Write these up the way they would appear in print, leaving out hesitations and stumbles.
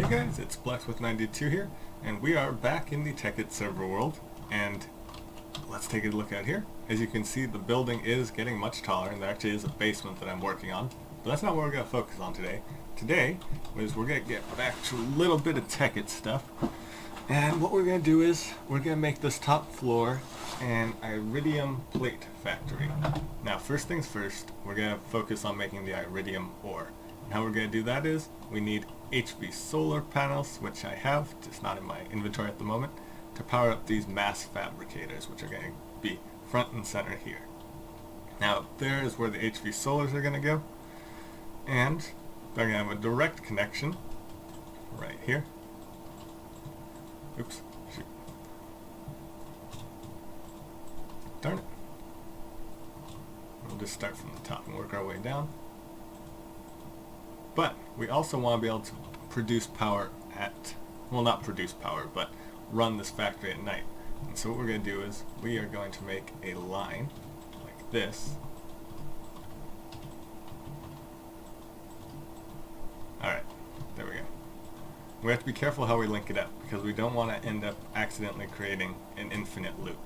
Hey guys, it's Blacksmith92 here, and we are back in the Tekkit server world, and let's take a look out here. As you can see, the building is getting much taller, and there actually is a basement that I'm working on, but that's not what we're going to focus on today. Today is we're going to get back to a little bit of Tekkit stuff, and what we're going to do is we're going to make this top floor an iridium plate factory. Now, first things first, we're going to focus on making the iridium ore. And how we're going to do that is we need HV solar panels, which I have, just not in my inventory at the moment, to power up these mass fabricators, which are going to be front and center here. Now, there is where the HV solars are going to go, and they're going to have a direct connection right here. Oops, shoot. Darn it. We'll just start from the top and work our way down. But we also want to be able to produce power at, well, not produce power, but run this factory at night. And so what we're going to do is we are going to make a line like this. Alright, there we go. We have to be careful how we link it up, because we don't want to end up accidentally creating an infinite loop.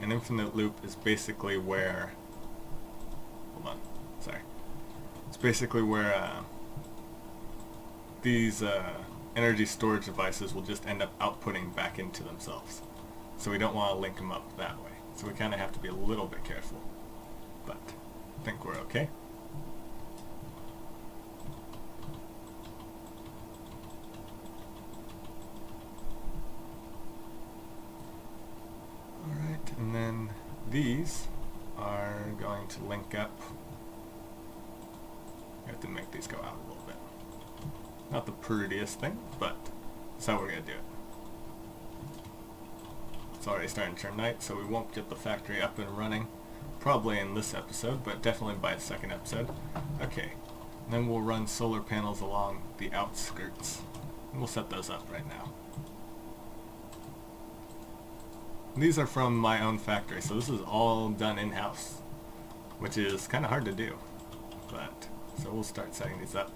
An infinite loop is basically where, hold on, sorry. It's basically where these energy storage devices will just end up outputting back into themselves. So we don't want to link them up that way. So we kind of have to be a little bit careful. But I think we're okay. Alright, and then these are going to link up. I have to make these go out a little bit. Not the prettiest thing, but that's how we're going to do it. It's already starting to turn night, so we won't get the factory up and running probably in this episode, but definitely by the second episode. Okay, and then we'll run solar panels along the outskirts. And we'll set those up right now. These are from my own factory, so this is all done in-house, which is kind of hard to do. But so we'll start setting these up.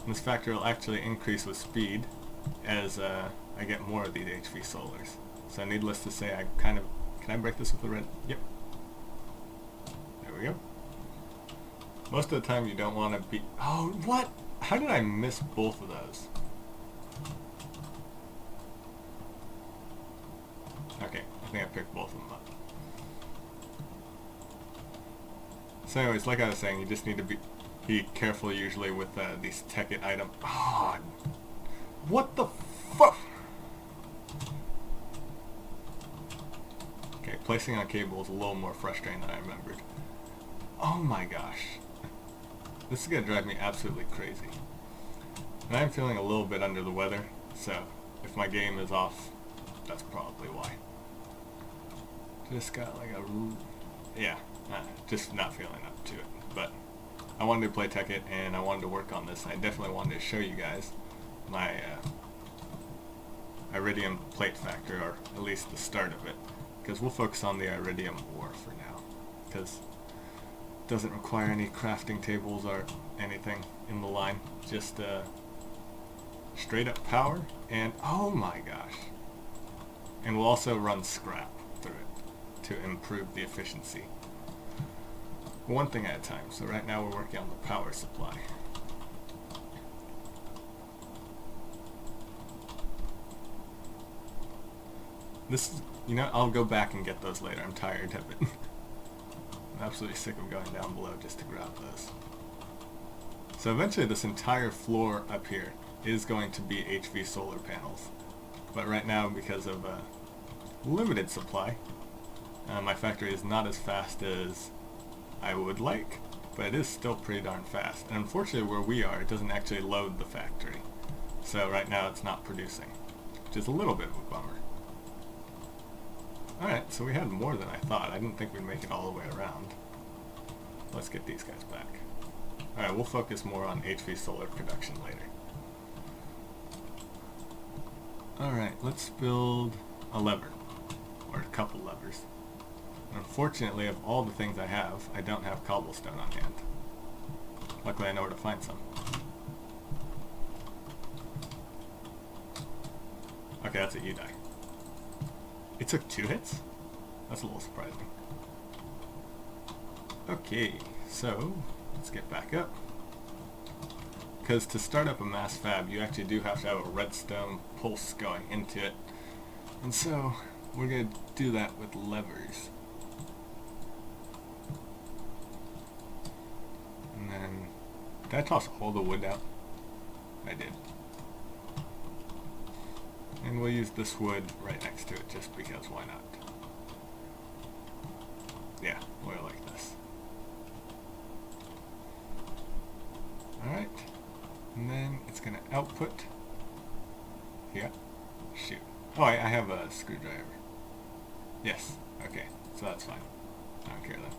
And this factory will actually increase with speed as I get more of these HV solars. So needless to say, I kind of, can I break this with the red? Yep. There we go. Most of the time you don't want to be, oh, what? How did I miss both of those? Okay, I think I picked both of them up. So anyways, like I was saying, you just need to be careful usually with these Tekkit items. Oh, what the fuck? Okay, placing on cable is a little more frustrating than I remembered. Oh my gosh. This is going to drive me absolutely crazy. And I'm feeling a little bit under the weather, so if my game is off, that's probably why. Just got like a, yeah, just not feeling up to it. But I wanted to play Tekkit, and I wanted to work on this. I definitely wanted to show you guys my iridium plate factory, or at least the start of it, because we'll focus on the iridium ore for now, because it doesn't require any crafting tables or anything in the line, just straight up power, and oh my gosh, and we'll also run scrap through it to improve the efficiency. One thing at a time. So right now we're working on the power supply. This is, you know, I'll go back and get those later. I'm tired of it. I'm absolutely sick of going down below just to grab those. So eventually this entire floor up here is going to be HV solar panels. But right now, because of limited supply, my factory is not as fast as I would like, but it is still pretty darn fast. And unfortunately where we are, it doesn't actually load the factory. So right now it's not producing, which is a little bit of a bummer. Alright, so we had more than I thought. I didn't think we'd make it all the way around. Let's get these guys back. Alright, we'll focus more on HV solar production later. Alright, let's build a lever, or a couple levers. Unfortunately, of all the things I have, I don't have cobblestone on hand. Luckily I know where to find some. Okay, that's it, you die. It took 2 hits? That's a little surprising. Okay, so let's get back up. Because to start up a mass fab, you actually do have to have a redstone pulse going into it. And so we're going to do that with levers. And then, did I toss all the wood out? I did. And we'll use this wood right next to it just because why not? Yeah, we'll like this. Alright. And then it's going to output. Yeah. Shoot. Oh, I have a screwdriver. Yes. Okay. So that's fine. I don't care then.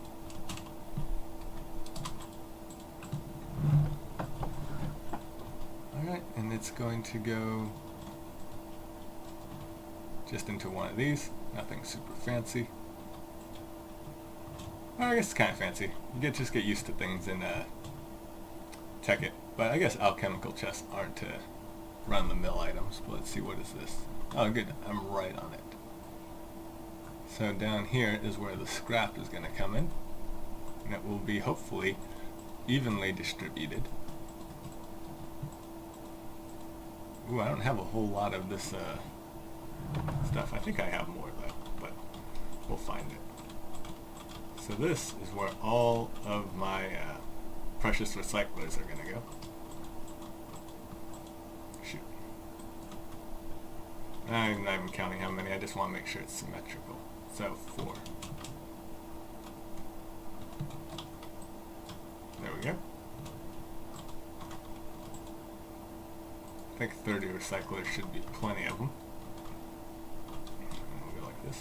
Alright, and it's going to go just into one of these. Nothing super fancy. Well, I guess it's kind of fancy. You just get used to things in Tekkit. But I guess alchemical chests aren't run-of-the-mill items. But let's see, what is this? Oh, good. I'm right on it. So down here is where the scrap is going to come in. And it will be, hopefully, evenly distributed. Ooh, I don't have a whole lot of this stuff. I think I have more, though. But we'll find it. So this is where all of my precious recyclers are going to go. Shoot. I'm not even counting how many, I just want to make sure it's symmetrical. So 4. There we go. I think 30 recyclers should be plenty of them. And we'll go like this.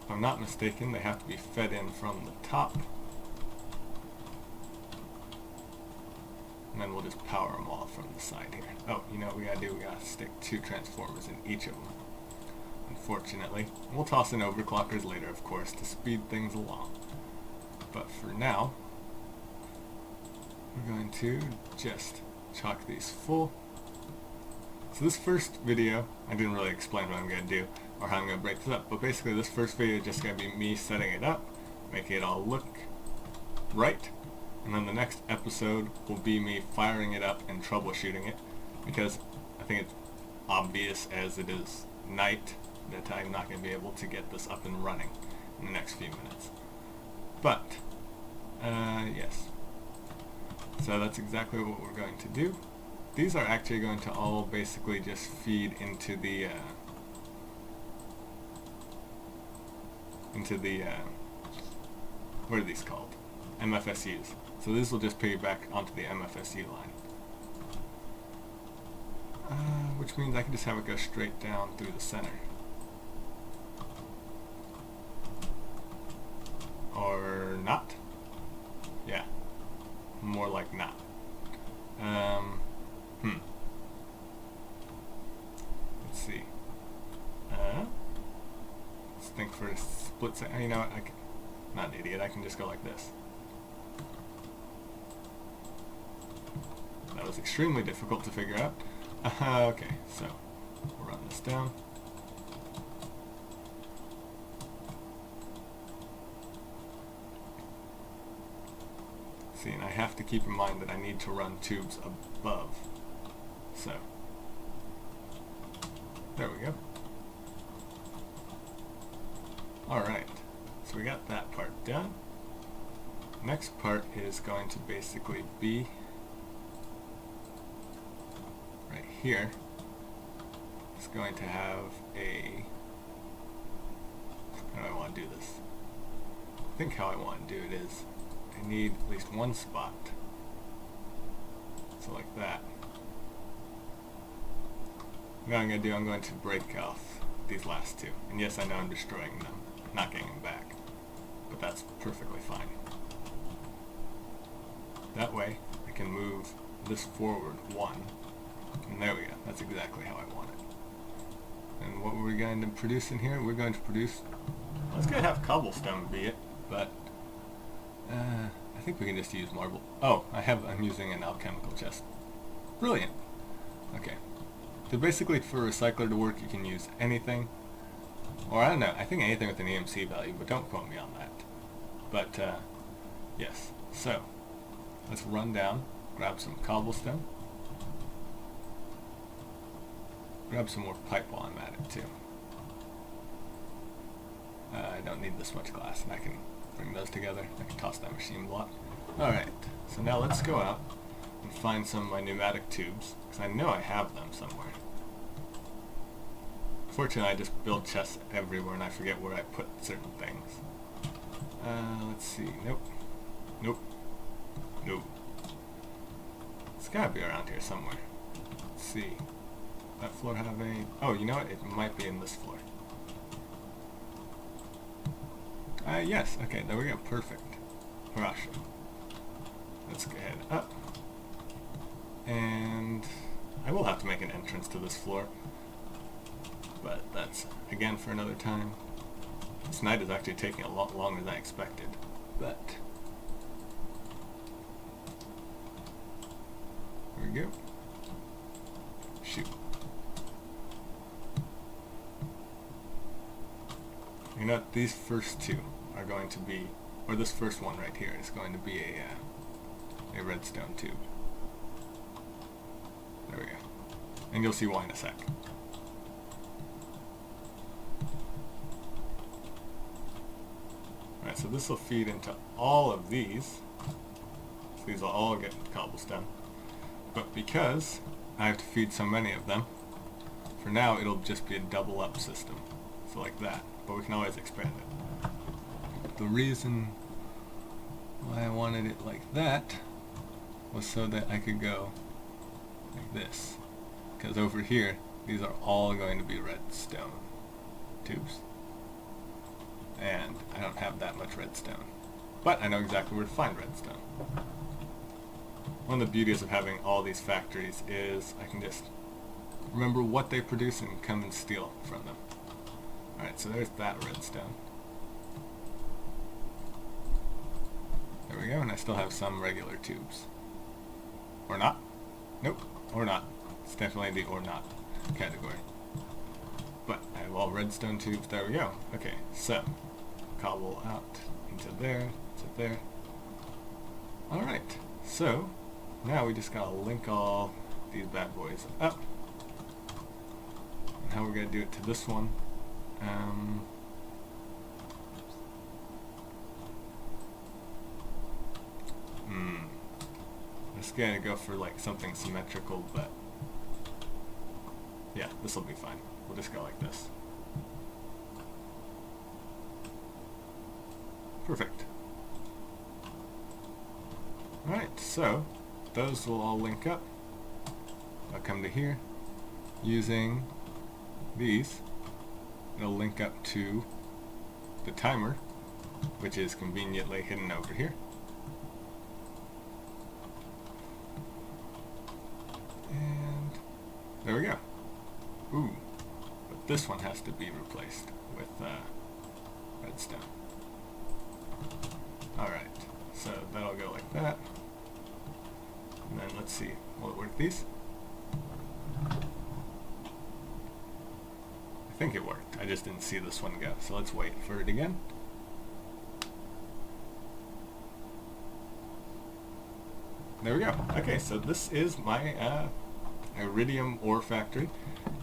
If I'm not mistaken, they have to be fed in from the top. And then we'll just power them all from the side here. Oh, you know what we gotta do? We gotta stick 2 transformers in each of them. Unfortunately. We'll toss in overclockers later, of course, to speed things along. But for now, we're going to just chalk these full. So this first video, I didn't really explain what I'm going to do or how I'm going to break this up, but basically this first video is just going to be me setting it up, making it all look right, and then the next episode will be me firing it up and troubleshooting it, because I think it's obvious as it is night that I'm not going to be able to get this up and running in the next few minutes. But, yes. So that's exactly what we're going to do. These are actually going to all basically just feed into the what are these called? MFSUs. So this will just piggyback onto the MFSU line. Which means I can just have it go straight down through the center. Or not. Yeah. More like not. Let's see. Let's think for a split second. You know what? I'm not an idiot. I can just go like this. That was extremely difficult to figure out. Okay, so we'll run this down. See, and I have to keep in mind that I need to run tubes above. So, there we go. Alright, so we got that part done. Next part is going to basically be right here. It's going to have a, how do I want to do this? I think how I want to do it is I need at least one spot. So like that. What I'm going to do, I'm going to break off these last two. And yes, I know I'm destroying them, not getting them back. But that's perfectly fine. That way, I can move this forward 1. And there we go. That's exactly how I want it. And what we're going to produce in here, we're going to produce, well, it's going to have cobblestone be it, but I think we can just use marble. Oh, I'm using an alchemical chest. Brilliant. Okay. So basically for a recycler to work you can use anything, or I don't know, I think anything with an EMC value, but don't quote me on that. But yes, so let's run down, grab some cobblestone, grab some more pipe while I'm at it too. I don't need this much glass, and I can bring those together. I can toss that machine block. Alright, so now let's go out and find some of my pneumatic tubes, because I know I have them somewhere. Fortunately, I just build chests everywhere and I forget where I put certain things. Let's see. Nope. Nope. Nope. It's gotta be around here somewhere. Let's see. That floor have a... Oh, you know what? It might be in this floor. Yes. Okay, there we go. Perfect. Rush. Let's go ahead up. And I will have to make an entrance to this floor. But that's, again, for another time. This night is actually taking a lot longer than I expected. But... there we go. Shoot. You know what? These first two are going to be, or this first one right here is going to be a redstone tube. There we go. And you'll see why in a sec. Alright, so this will feed into all of these. So these will all get cobblestone. But because I have to feed so many of them, for now it'll just be a double up system. So like that. But we can always expand it. The reason why I wanted it like that was so that I could go like this. Because over here, these are all going to be redstone tubes. And I don't have that much redstone. But I know exactly where to find redstone. One of the beauties of having all these factories is I can just remember what they produce and come and steal from them. Alright, so there's that redstone. There we go, and I still have some regular tubes. Or not. Nope, or not. It's definitely the or not category. But I have all redstone tubes. There we go. Okay, so cobble out into there, to there. Alright, so now we just gotta link all these bad boys up. And how we're gonna do it to this one. I'm just gonna go for like something symmetrical, but yeah, this will be fine. We'll just go like this. Perfect. Alright, so those will all link up. I'll come to here. Using these, it'll link up to the timer, which is conveniently hidden over here. And there we go. Ooh, but this one has to be replaced with redstone. Alright, so that'll go like that. And then let's see, will it work these? I think it worked, I just didn't see this one go, so let's wait for it again. There we go. Okay, so this is my iridium ore factory.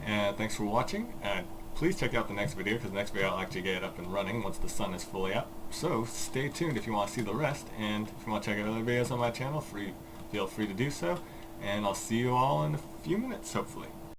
Thanks for watching. Please check out the next video, because the next video I'll actually get it up and running once the sun is fully up. So stay tuned if you want to see the rest, and if you want to check out other videos on my channel, feel free to do so. And I'll see you all in a few minutes, hopefully.